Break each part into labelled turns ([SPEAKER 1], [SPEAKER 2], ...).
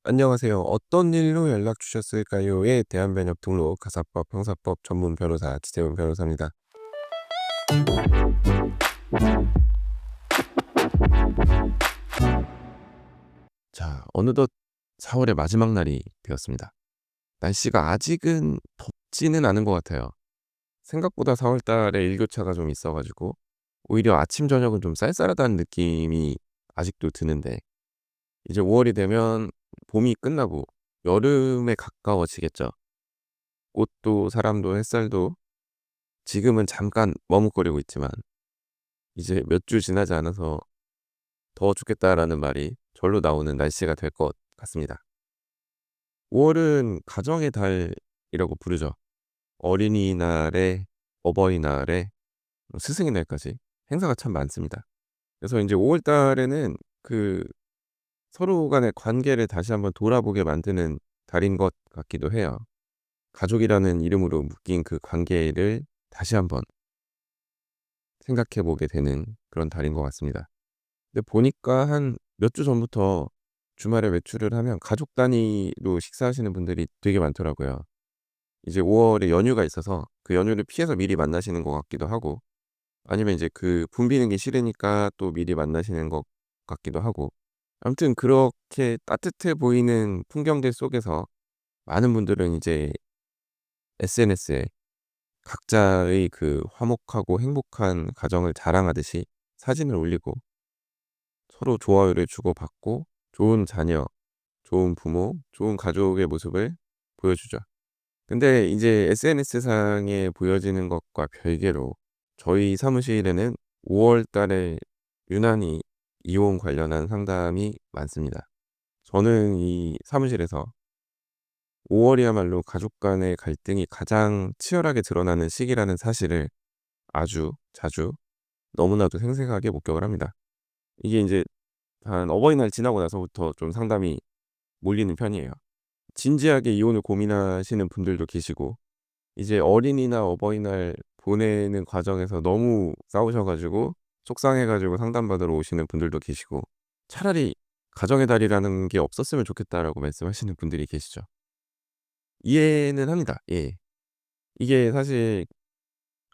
[SPEAKER 1] 안녕하세요. "어떤 일로 연락 주셨을까요?"에 대한 번역 등록 가사법 형사법 전문 변호사 지재훈 변호사입니다. 자, 어느덧 4 월의 마지막 날이 되었습니다. 날씨가 아직은 덥지는 않은 것 같아요. 생각보다 4월 달에 일교차가 좀 있어 가지고 오히려 아침 저녁은 좀 쌀쌀하다는 느낌이 아직도 드는데, 이제 5 월이 되면 봄이 끝나고 여름에 가까워지겠죠. 꽃도 사람도 햇살도 지금은 잠깐 머뭇거리고 있지만 이제 몇 주 지나지 않아서 "더워 죽겠다."라는 말이 절로 나오는 날씨가 될 것 같습니다. 5 월은 가정의 달이라고 부르죠. 어린이날에, 어버이날에, 스승의 날까지 행사가 참 많습니다. 그래서 인제 5월 달에는 서로 간의 관계를 다시 한번 돌아보게 만드는 달인 것 같기도 해요. 가족이라는 이름으로 묶인 그 관계를 다시 한번 생각해 보게 되는 그런 달인 것 같습니다. 근데 보니까 한 몇 주 전부터 주말에 외출을 하면 가족 단위로 식사하시는 분들이 되게 많더라고요. 이제 5 월에 연휴가 있어서 그 연휴를 피해서 미리 만나시는 것 같기도 하고, 아니면 이제 붐비는 게 싫으니까 또 미리 만나시는 것 같기도 하고, 아무튼 그렇게 따뜻해 보이는 풍경들 속에서 많은 분들은 이제 SNS에 각자의 화목하고 행복한 가정을 자랑하듯이 사진을 올리고 서로 좋아요를 주고받고 좋은 자녀, 좋은 부모, 좋은 가족의 모습을 보여주죠. 근데 이제 SNS상에 보여지는 것과 별개로 저희 사무실에는 5월 달에 유난히 이혼 관련한 상담이 많습니다. 저는 이 사무실에서 5 월이야말로 가족 간의 갈등이 가장 치열하게 드러나는 시기라는 사실을 아주 자주 너무나도 생생하게 목격을 합니다. 이게 인제 한 어버이날 지나고 나서부터 좀 상담이 몰리는 편이에요. 진지하게 이혼을 고민하시는 분들도 계시고, 이제 어린이날, 어버이날 보내는 과정에서 너무 싸우셔 가지고 속상해 가지고 상담받으러 오시는 분들도 계시고, 차라리 "가정의 달이라는 게 없었으면 좋겠다."라고 말씀하시는 분들이 계시죠. 이해는 합니다. 예. 이게 사실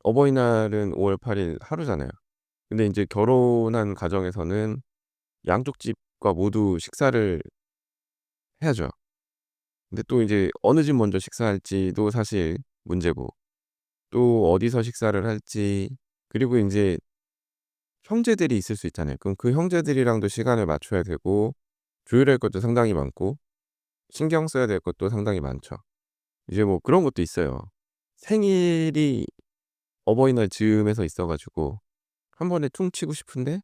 [SPEAKER 1] 어버이날은 5월 8일 하루잖아요. 근데 인제 결혼한 가정에서는 양쪽 집과 모두 식사를 해야죠. 근데 또 이제 어느 집 먼저 식사할지도 사실 문제고, 또 어디서 식사를 할지, 그리고 인제 형제들이 있을 수 있잖아요. 그럼 그 형제들이랑도 시간을 맞춰야 되고 조율할 것도 상당히 많고 신경 써야 될 것도 상당히 많죠. 이제 뭐 그런 것도 있어요. 생일이 어버이날 즈음해서 있어 가지고 한 번에 퉁 치고 싶은데,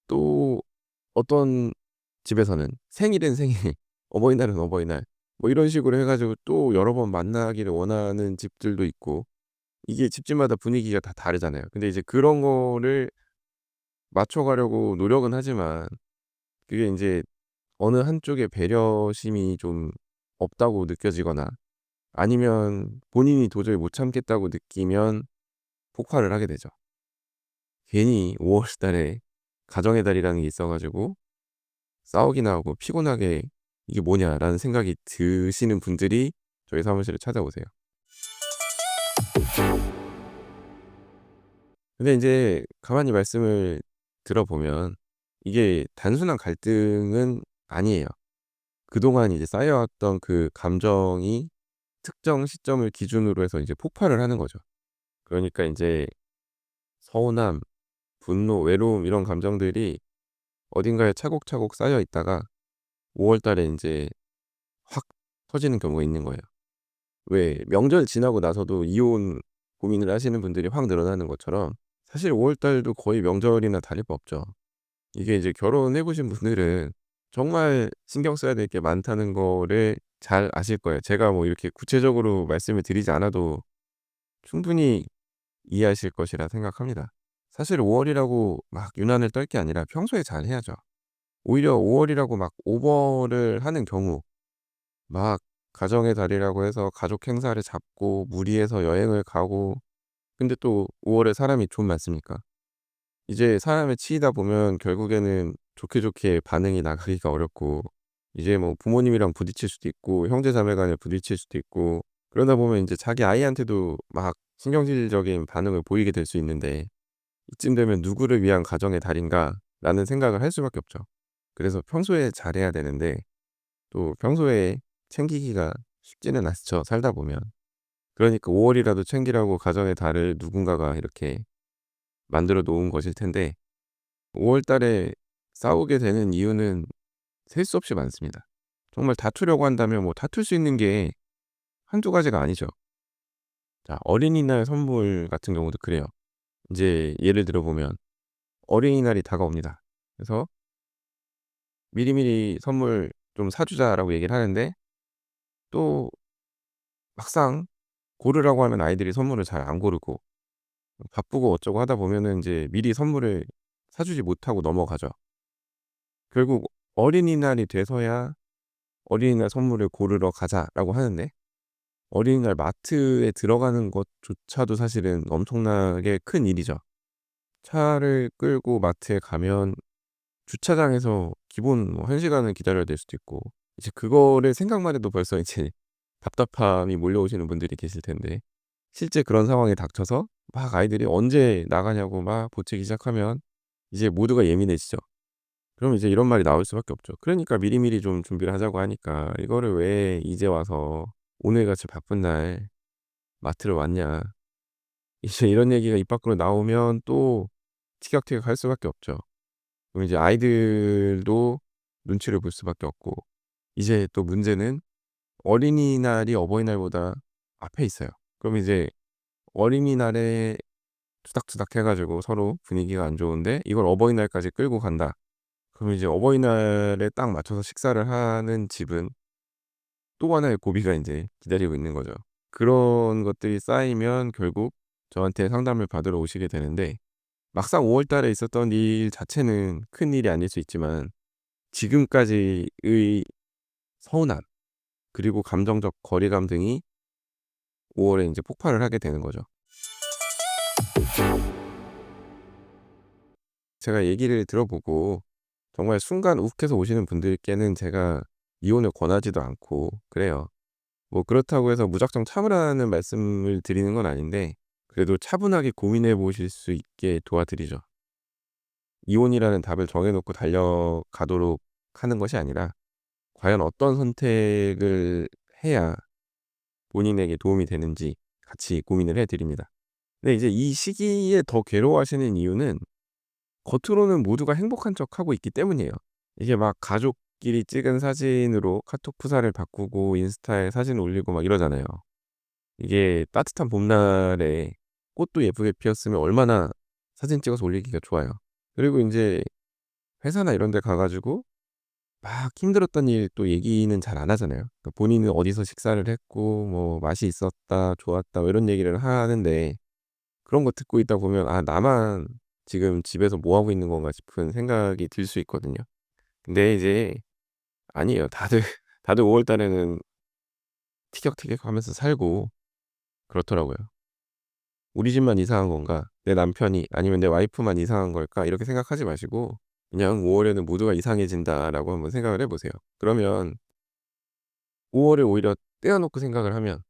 [SPEAKER 1] 또 어떤 집에서는 생일은 생일, 어버이날은 어버이날, 뭐 이런 식으로 해 가지고 또 여러 번 만나기를 원하는 집들도 있고, 이게 집집마다 분위기가 다 다르잖아요. 근데 이제 그런 거를 맞춰 가려고 노력은 하지만 그게 인제 어느 한쪽에 배려심이 좀 없다고 느껴지거나, 아니면 본인이 도저히 못 참겠다고 느끼면 폭발을 하게 되죠. 괜히 5월 달에 가정의 달이라는 게 있어 가지고 싸우기나 하고 피곤하게 '이게 뭐냐.'라는 생각이 드시는 분들이 저희 사무실에 찾아오세요. 근데 인제 가만히 말씀을 들어보면 이게 단순한 갈등은 아니에요. 그동안 이제 쌓여왔던 그 감정이 특정 시점을 기준으로 해서 이제 폭발을 하는 거죠. 그러니까 인제 서운함, 분노, 외로움, 이런 감정들이 어딘가에 차곡차곡 쌓여 있다가 5월 달에 인제 확 터지는 경우가 있는 거예요. 왜 명절 지나고 나서도 이혼 고민을 하시는 분들이 확 늘어나는 것처럼, 사실 5월 달도 거의 명절이나 다를 바 없죠. 이게 이제 결혼해 보신 분들은 정말 신경 써야 될 게 많다는 거를 잘 아실 거예요. 제가 뭐 이렇게 구체적으로 말씀을 드리지 않아도 충분히 이해하실 것이라 생각합니다. 사실 5 월이라고 막 유난을 떨 게 아니라 평소에 잘 해야죠. 오히려 5 월이라고 막 오버를 하는 경우, 막 가정의 달이라고 해서 가족 행사를 잡고 무리해서 여행을 가고, 근데 또 5 월에 사람이 좀 많습니까? 이제 사람에 치이다 보면 결국에는 좋게 좋게 반응이 나가기가 어렵고, 이제 뭐 부모님이랑 부딪힐 수도 있고 형제 자매 간에 부딪힐 수도 있고 그러다 보면 인제 자기 아이한테도 막 신경질적인 반응을 보이게 될 수 있는데 이쯤 되면 '누구를 위한 가정의 달인가.'라는 생각을 할 수밖에 없죠. 그래서 평소에 잘해야 되는데 또 평소에 챙기기가 쉽지는 않죠, 살다 보면. 그러니까 5 월이라도 챙기라고 가정의 달을 누군가가 이렇게 만들어 놓은 것일 텐데 5월 달에 싸우게 되는 이유는 셀 수 없이 많습니다. 정말 다투려고 한다면 뭐 다툴 수 있는 게 한두 가지가 아니죠. 자, 어린이날 선물 같은 경우도 그래요. 인제 예를 들어 보면 어린이날이 다가옵니다. 그래서 "미리미리 선물 좀 사 주자."라고 얘기를 하는데 또 막상 고르라고 하면 아이들이 선물을 잘 안 고르고 바쁘고 어쩌고 하다 보면은 인제 미리 선물을 사 주지 못하고 넘어가죠. 결국 어린이날이 돼서야 "어린이날 선물을 고르러 가자."라고 하는데 어린이날 마트에 들어가는 것조차도 사실은 엄청나게 큰 일이죠. 차를 끌고 마트에 가면 주차장에서 기본 뭐 1 시간을 기다려야 될 수도 있고 이제 그거를 생각만 해도 벌써 이제 답답함이 몰려오시는 분들이 계실 텐데 실제 그런 상황이 닥쳐서 막 아이들이 언제 나가냐고 막 보채기 시작하면 이제 모두가 예민해지죠. 그럼 이제 이런 말이 나올 수밖에 없죠. "그러니까 미리미리 좀 준비를 하자고 하니까 이거를 왜 이제 와서 오늘같이 바쁜 날 마트를 왔냐." 이제 이런 얘기가 입 밖으로 나오면 또 티격태격할 수밖에 없죠. 그럼 이제 아이들도 눈치를 볼 수밖에 없고 이제 또 문제는 어린이날이 어버이날보다 앞에 있어요. 그럼 이제 어린이날에 투닥투닥 해 가지고 서로 분위기가 안 좋은데 이걸 어버이날까지 끌고 간다. 그럼 이제 어버이날에 딱 맞춰서 식사를 하는 집은 또 하나의 고비가 인제 기다리고 있는 거죠. 그런 것들이 쌓이면 결국 저한테 상담을 받으러 오시게 되는데 막상 5월 달에 있었던 일 자체는 큰일이 아닐 수 있지만 지금까지의 서운함 그리고 감정적 거리감 등이 5 월에 인제 폭발을 하게 되는 거죠. 제가 얘기를 들어보고 정말 순간 욱해서 오시는 분들께는 제가 이혼을 권하지도 않고 그래요. 뭐 그렇다고 해서 무작정 참으라는 말씀을 드리는 건 아닌데 그래도 차분하게 고민해 보실 수 있게 도와드리죠. 이혼이라는 답을 정해 놓고 달려가도록 하는 것이 아니라 과연 어떤 선택을 해야 본인에게 도움이 되는지 같이 고민을 해 드립니다. 근데 이제 이 시기에 더 괴로워하시는 이유는 겉으로는 모두가 행복한 척하고 있기 때문이에요. 이게 막 가족끼리 찍은 사진으로 카톡 프사를 바꾸고 인스타에 사진 올리고 막 이러잖아요. 이게 따뜻한 봄날에 꽃도 예쁘게 피었으면 얼마나 사진 찍어서 올리기가 좋아요. 그리고 인제 회사나 이런 데 가 가지고 막 힘들었던 일 또 얘기는 잘 안 하잖아요. 그러니까 본인은 어디서 식사를 했고 뭐 "맛이 있었다. 좋았다." 뭐 이런 얘기를 하는데 그런 거 듣고 있다 보면 '아 나만 지금 집에서 뭐 하고 있는 건가?' 싶은 생각이 들 수 있거든요. 근데 이제 아니에요. 다들 5월 달에는 티격태격하면서 살고 그렇더라고요. '우리 집만 이상한 건가? 내 남편이 아니면 내 와이프만 이상한 걸까?' 이렇게 생각하지 마시고 그냥 ''5 월에는 모두가 이상해진다.'라고 한번 생각을 해 보세요. 그러면 5 월을 오히려 떼어 놓고 생각을 하면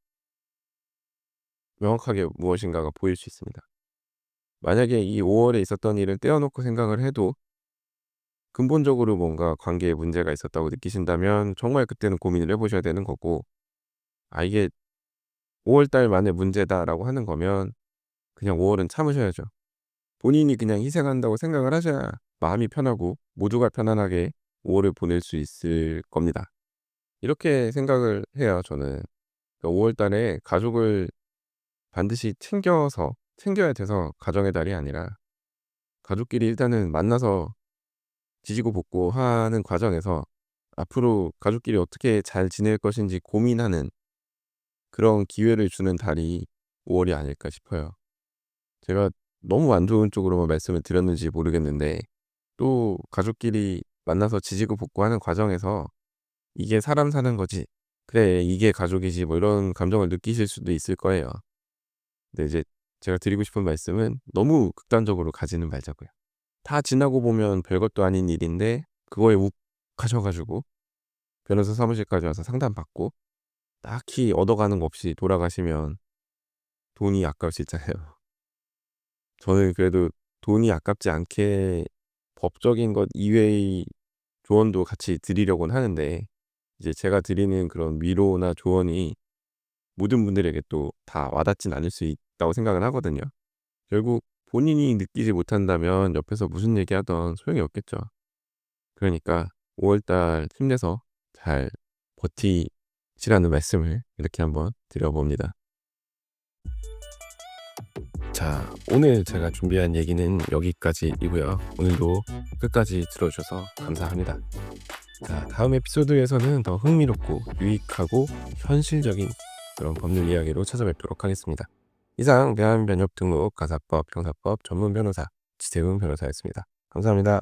[SPEAKER 1] 명확하게 무엇인가가 보일 수 있습니다. 만약에 이 5 월에 있었던 일을 떼어 놓고 생각을 해도 근본적으로 뭔가 관계에 문제가 있었다고 느끼신다면 정말 그때는 고민을 해 보셔야 되는 거고 아 이게 5월 달 만의 문제다라고 하는 거면 그냥 5 월은 참으셔야죠. 본인이 그냥 희생한다고 생각을 하셔야 마음이 편하고 모두가 편안하게 5 월을 보낼 수 있을 겁니다. 이렇게 생각을 해요 저는. 그러니까 5월 달에 가족을 반드시 챙겨야 돼서 가정의 달이 아니라 가족끼리 일단은 만나서 지지고 볶고 하는 과정에서 앞으로 가족끼리 어떻게 잘 지낼 것인지 고민하는 그런 기회를 주는 달이 5 월이 아닐까 싶어요. 제가 너무 안 좋은 쪽으로만 말씀을 드렸는지 모르겠는데 또 가족끼리 만나서 지지고 볶고 하는 과정에서 '이게 사람 사는 거지. 그래 이게 가족이지.' 뭐 이런 감정을 느끼실 수도 있을 거예요. 근데 이제 제가 드리고 싶은 말씀은 너무 극단적으로 가지는 말자고요. 다 지나고 보면 별것도 아닌 일인데 그거에 욱하셔 가지고 변호사 사무실까지 와서 상담받고 딱히 얻어가는 거 없이 돌아가시면 돈이 아까울 수 있잖아요. 저는 그래도 돈이 아깝지 않게 법적인 것 이외의 조언도 같이 드리려고는 하는데, 이제 제가 드리는 그런 위로나 조언이 모든 분들에게 또 다 와닿진 않을 수 있다고 생각은 하거든요. 결국 본인이 느끼지 못한다면 옆에서 무슨 얘기하던 소용이 없겠죠. 그러니까 5월 달 힘내서 잘 버티시라는 말씀을 이렇게 한번 드려 봅니다. 자, 오늘 제가 준비한 얘기는 여기까지이고요. 오늘도 끝까지 들어 주셔서 감사합니다. 자, 다음 에피소드에서는 더 흥미롭고 유익하고 현실적인 그런 법률 이야기로 찾아뵙도록 하겠습니다. 이상 대한변협 등록 가사법 형사법 전문 변호사 지세훈 변호사였습니다. 감사합니다.